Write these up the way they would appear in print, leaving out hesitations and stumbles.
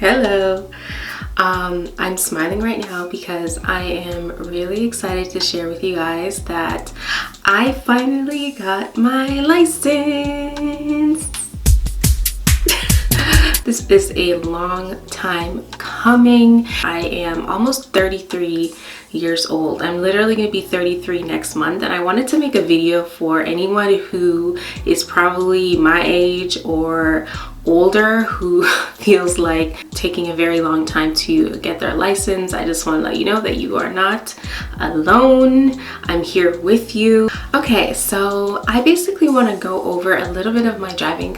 Hello. I'm smiling right now because I am really excited to share with you guys that I finally got my license. This is a long time coming. I am almost 33 years old. I'm literally going to be 33 next month, and I wanted to make a video for anyone who is probably my age or older who feels like taking a very long time to get their license. I just want to let you know that you are not alone. I'm here with you. Okay, so I basically want to go over a little bit of my driving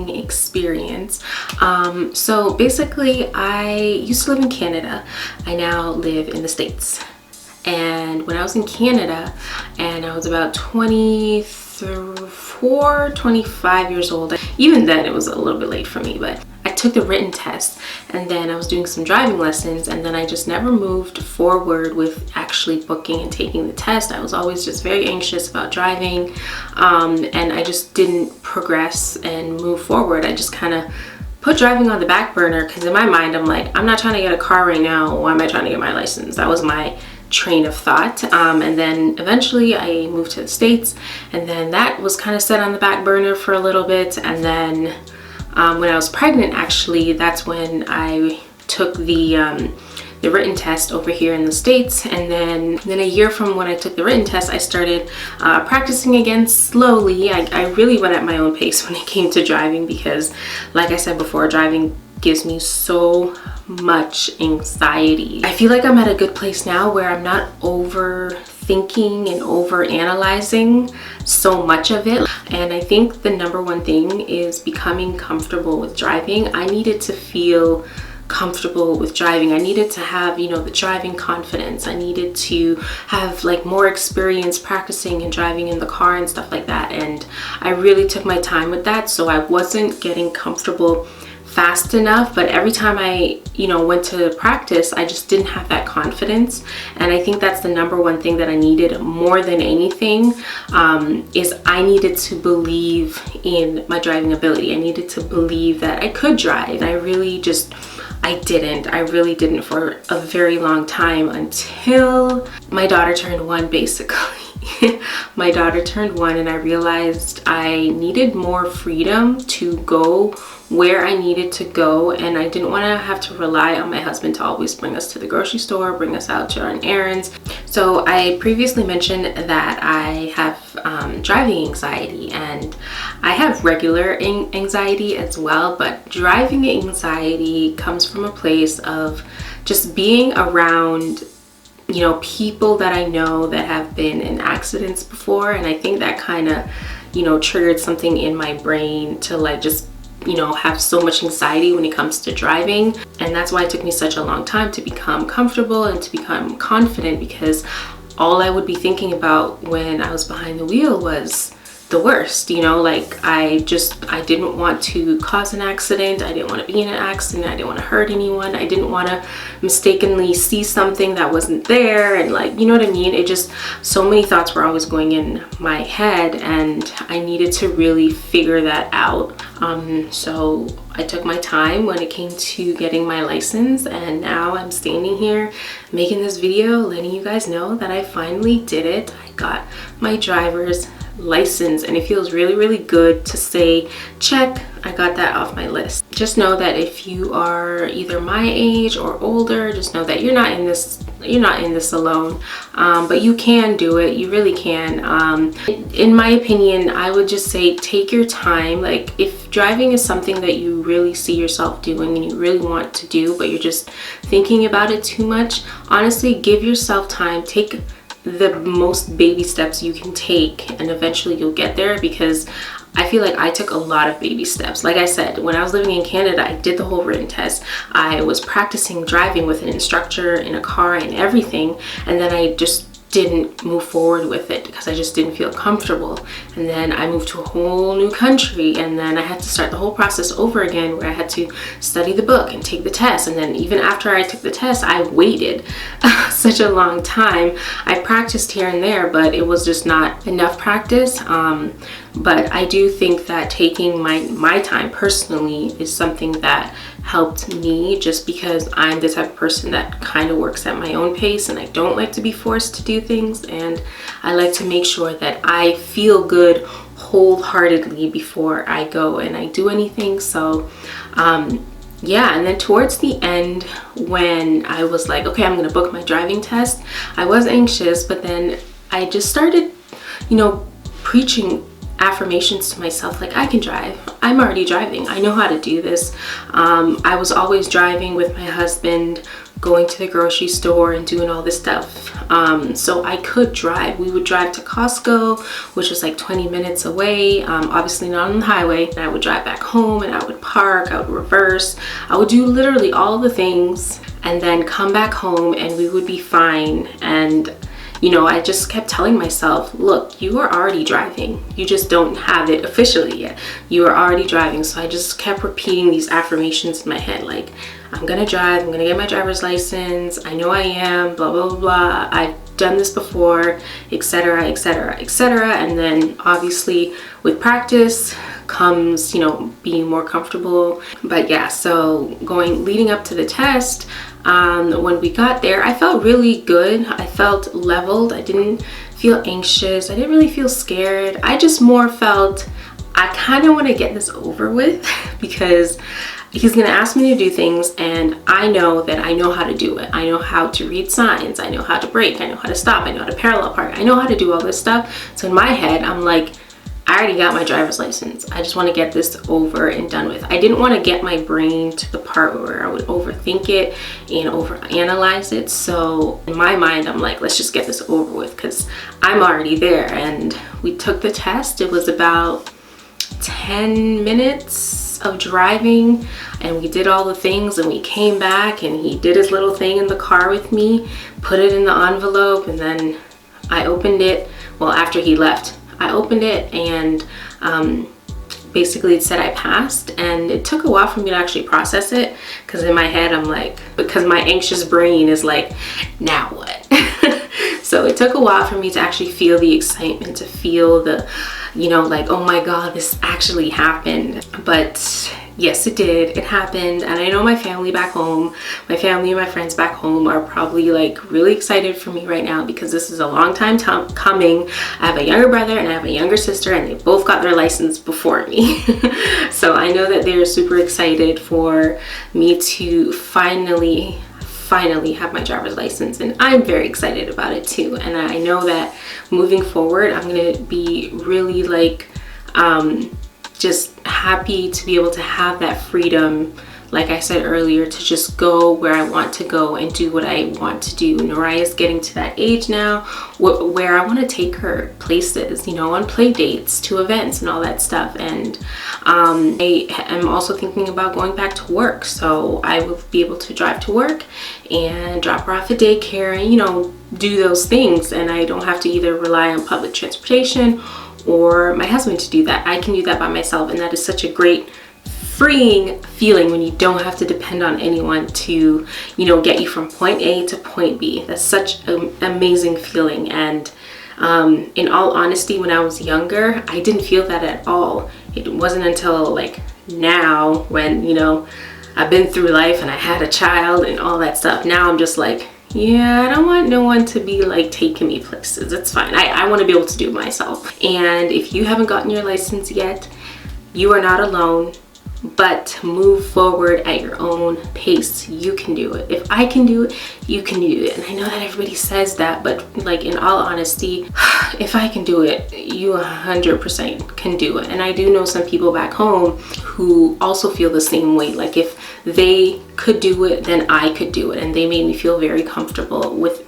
experience. So basically, I used to live in Canada. I now live in the States. And when I was in Canada and I was about 24, 25 years old, even then it was a little bit late for me, but I took the written test and then I was doing some driving lessons, and then I just never moved forward with actually booking and taking the test. I was always just very anxious about driving, and I just didn't progress and move forward. I just kind of put driving on the back burner because in my mind I'm like, I'm not trying to get a car right now. Why am I trying to get my license? That was my train of thought. And then eventually I moved to the States, and then that was kind of set on the back burner for a little bit. And then when I was pregnant, actually, that's when I took the written test over here in the States. And then a year from when I took the written test, I started practicing again slowly. I really went at my own pace when it came to driving because, like I said before, driving gives me so much anxiety. I feel like I'm at a good place now where I'm not overthinking and overanalyzing so much of it. And I think the number one thing is becoming comfortable with driving. I needed to feel comfortable with driving. I needed to have, the driving confidence. I needed to have like more experience practicing and driving in the car and stuff like that. And I really took my time with that. So I wasn't getting comfortable fast enough, but every time I went to practice, I just didn't have that confidence. And I think that's the number one thing that I needed more than anything, is I needed to believe in my driving ability. I needed to believe that I could drive. And I really didn't for a very long time until my daughter turned one, basically. My daughter turned one, and I realized I needed more freedom to go where I needed to go, and I didn't want to have to rely on my husband to always bring us to the grocery store, bring us out to run errands. So I previously mentioned that I have driving anxiety, and I have regular anxiety as well, but driving anxiety comes from a place of just being around people that I know that have been in accidents before. And I think that kind of triggered something in my brain to like just have so much anxiety when it comes to driving. And that's why it took me such a long time to become comfortable and to become confident, because all I would be thinking about when I was behind the wheel was the worst. Like I didn't want to cause an accident. I didn't want to be in an accident. I didn't want to hurt anyone. I didn't want to mistakenly see something that wasn't there, and like, you know what I mean? It just, so many thoughts were always going in my head, and I needed to really figure that out. So I took my time when it came to getting my license, and now I'm standing here making this video letting you guys know that I finally did it. I got my driver's license, and it feels really, really good to say, check, I got that off my list. Just know that if you are either my age or older, just know that you're not in this alone, but you can do it. You really can. In my opinion, I would just say take your time. Like, if driving is something that you really see yourself doing and you really want to do, but you're just thinking about it too much, honestly, give yourself time. Take the most baby steps you can take, and eventually you'll get there, because I feel like I took a lot of baby steps. Like I said, when I was living in Canada, I did the whole written test. I was practicing driving with an instructor in a car and everything, and then I just didn't move forward with it because I just didn't feel comfortable. And then I moved to a whole new country, and then I had to start the whole process over again, where I had to study the book and take the test. And then even after I took the test, I waited such a long time. I practiced here and there, but it was just not enough practice. But I do think that taking my time personally is something that helped me, just because I'm the type of person that kind of works at my own pace and I don't like to be forced to do things, and I like to make sure that I feel good wholeheartedly before I go and I do anything. So yeah, and then towards the end, when I was like, okay, I'm gonna book my driving test, I was anxious, but then I just started, you know, preaching affirmations to myself, like, I can drive. I'm already driving. I know how to do this. I was always driving with my husband, going to the grocery store and doing all this stuff. So I could drive. We would drive to Costco, which was like 20 minutes away, obviously not on the highway. And I would drive back home and I would park, I would reverse. I would do literally all the things and then come back home and we would be fine. And you know, I just kept telling myself, look, you are already driving. You just don't have it officially yet. You are already driving. So I just kept repeating these affirmations in my head, like, I'm gonna drive, I'm gonna get my driver's license, I know I am, blah, blah, blah, blah. I've done this before, etc., etc., etc. And then obviously with practice comes, you know, being more comfortable. But yeah, so leading up to the test, when we got there, I felt really good. I felt leveled. I didn't feel anxious. I didn't really feel scared. I just more felt, I kind of want to get this over with because he's going to ask me to do things and I know that I know how to do it. I know how to read signs. I know how to brake. I know how to stop. I know how to parallel park. I know how to do all this stuff. So in my head, I'm like, I already got my driver's license. I just want to get this over and done with. I didn't want to get my brain to the part where I would overthink it and overanalyze it. So in my mind, I'm like, let's just get this over with because I'm already there. And we took the test. It was about 10 minutes of driving and we did all the things and we came back and he did his little thing in the car with me, put it in the envelope, and then I opened it. Well, after he left, I opened it and basically it said I passed, and it took a while for me to actually process it because in my head I'm like, because my anxious brain is like, now what? So it took a while for me to actually feel the excitement, to feel the, you know, like, oh my God, this actually happened. But yes, it did. It happened. And I know my family back home, my family and my friends back home are probably like really excited for me right now because this is a long time coming. I have a younger brother and I have a younger sister and they both got their license before me. So I know that they're super excited for me to finally have my driver's license, and I'm very excited about it too. And I know that moving forward, I'm gonna be really like just happy to be able to have that freedom, like I said earlier, to just go where I want to go and do what I want to do. Naraya's getting to that age now where I want to take her places, you know, on play dates, to events and all that stuff. And I am also thinking about going back to work, so I will be able to drive to work and drop her off at daycare and, you know, do those things. And I don't have to either rely on public transportation or my husband to do that. I can do that by myself, and that is such a great freeing feeling when you don't have to depend on anyone to, you know, get you from point A to point B. That's such an amazing feeling. And in all honesty, when I was younger, I didn't feel that at all. It wasn't until like now, when, you know, I've been through life and I had a child and all that stuff. Now I'm just like, yeah, I don't want no one to be like taking me places. It's fine. I want to be able to do it myself. And if you haven't gotten your license yet, you are not alone. But move forward at your own pace. You can do it. If I can do it, you can do it. And I know that everybody says that, but like, in all honesty, if I can do it, you 100% can do it. And I do know some people back home who also feel the same way. Like, if they could do it, then I could do it. And they made me feel very comfortable with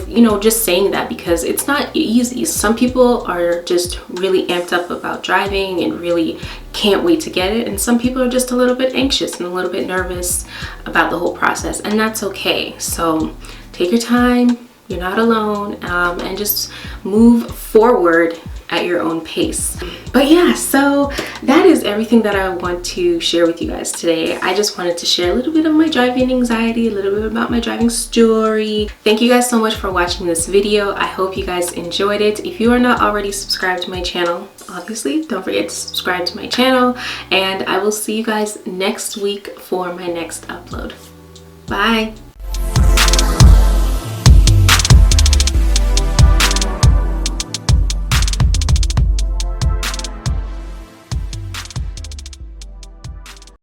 you know, just saying that, because it's not easy. Some people are just really amped up about driving and really can't wait to get it, and some people are just a little bit anxious and a little bit nervous about the whole process, and that's okay. So take your time, you're not alone, and just move forward at your own pace. But yeah, so that is everything that I want to share with you guys today. I just wanted to share a little bit of my driving anxiety, a little bit about my driving story. Thank you guys so much for watching this video. I hope you guys enjoyed it. If you are not already subscribed to my channel, obviously don't forget to subscribe to my channel, and I will see you guys next week for my next upload. Bye.